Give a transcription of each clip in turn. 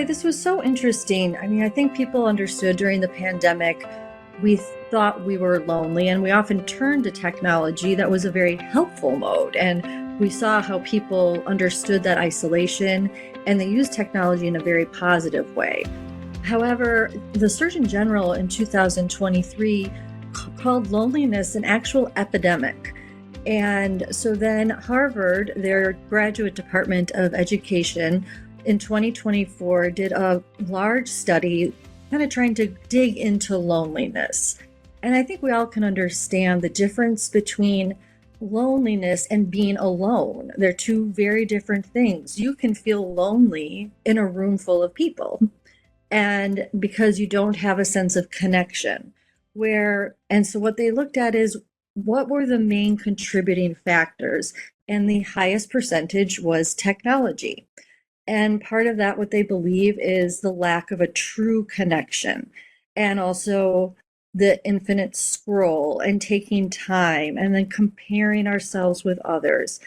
Kelly, this was so interesting. I mean, I think people understood during the pandemic, we thought we were lonely, and we often turned to technology that was a very helpful mode. And we saw how people understood that isolation and they used technology in a very positive way. However, the Surgeon General in 2023 called loneliness an actual epidemic. And so then Harvard, their graduate department of education, in 2024 did a large study kind of trying to dig into loneliness. And I think we all can understand the difference between loneliness and being alone. They're two very different things. You can feel lonely in a room full of people, and because you don't have a sense of connection. And so what they looked at is what were the main contributing factors, and the highest percentage was technology. And part of that, what they believe, is the lack of a true connection, and also the infinite scroll and taking time and then comparing ourselves with others.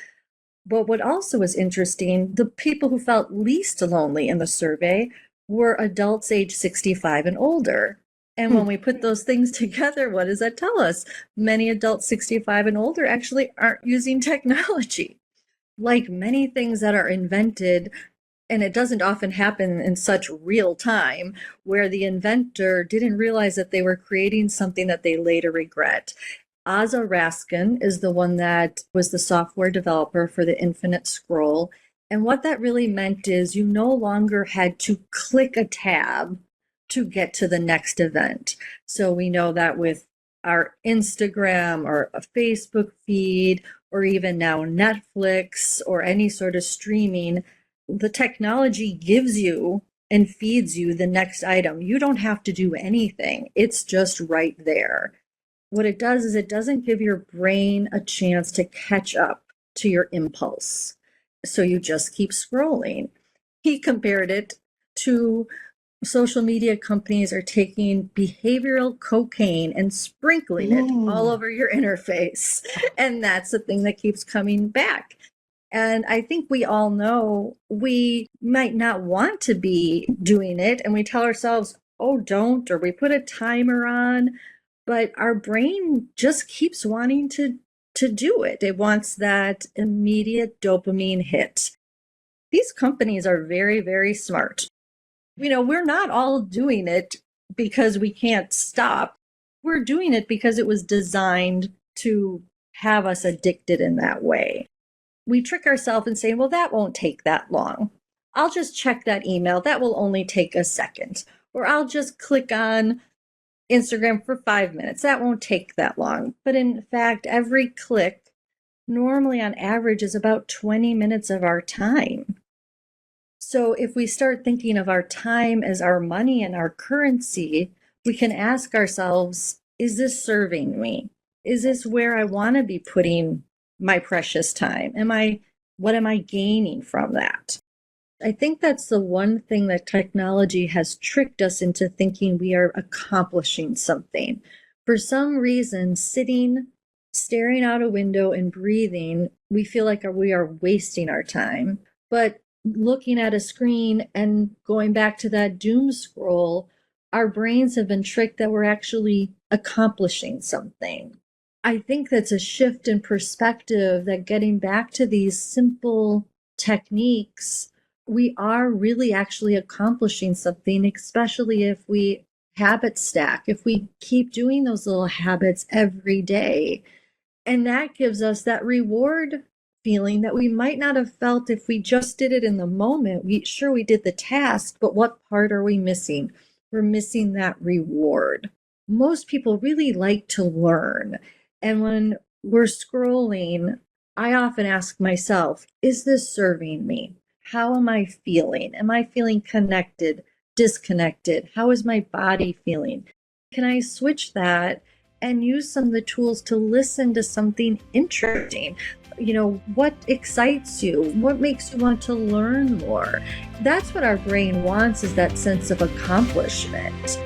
But what also was interesting, the people who felt least lonely in the survey were adults age 65 and older. And when we put those things together, what does that tell us? Many adults 65 and older actually aren't using technology. Like many things that are invented, and it doesn't often happen in such real time, where the inventor didn't realize that they were creating something that they later regret. Asa Raskin is the one that was the software developer for the infinite scroll. And what that really meant is you no longer had to click a tab to get to the next event. So we know that with our Instagram or a Facebook feed, or even now Netflix or any sort of streaming, the technology gives you and feeds you the next item. You don't have to do anything. It's just right there. What it does is it doesn't give your brain a chance to catch up to your impulse. So you just keep scrolling. He compared it to social media companies are taking behavioral cocaine and sprinkling it all over your interface. And that's the thing that keeps coming back. And I think we all know we might not want to be doing it. And we tell ourselves, oh, don't, or we put a timer on. But our brain just keeps wanting to do it. It wants that immediate dopamine hit. These companies are very, very smart. We're not all doing it because we can't stop. We're doing it because it was designed to have us addicted in that way. We trick ourselves and say, well, that won't take that long. I'll just check that email. That will only take a second. Or I'll just click on Instagram for 5 minutes. That won't take that long. But in fact, every click normally on average is about 20 minutes of our time. So if we start thinking of our time as our money and our currency, we can ask ourselves, is this serving me? Is this where I want to be putting my precious time? What am I gaining from that? I think that's the one thing that technology has tricked us into thinking we are accomplishing something. For some reason, sitting, staring out a window and breathing, we feel like we are wasting our time. But looking at a screen and going back to that doom scroll, our brains have been tricked that we're actually accomplishing something. I think that's a shift in perspective, that getting back to these simple techniques, we are really actually accomplishing something, especially if we habit stack, if we keep doing those little habits every day. And that gives us that reward feeling that we might not have felt if we just did it in the moment. We did the task, but what part are we missing? We're missing that reward. Most people really like to learn. And when we're scrolling, I often ask myself, is this serving me? How am I feeling? Am I feeling connected, disconnected? How is my body feeling? Can I switch that and use some of the tools to listen to something interesting? What excites you? What makes you want to learn more? That's what our brain wants, is that sense of accomplishment.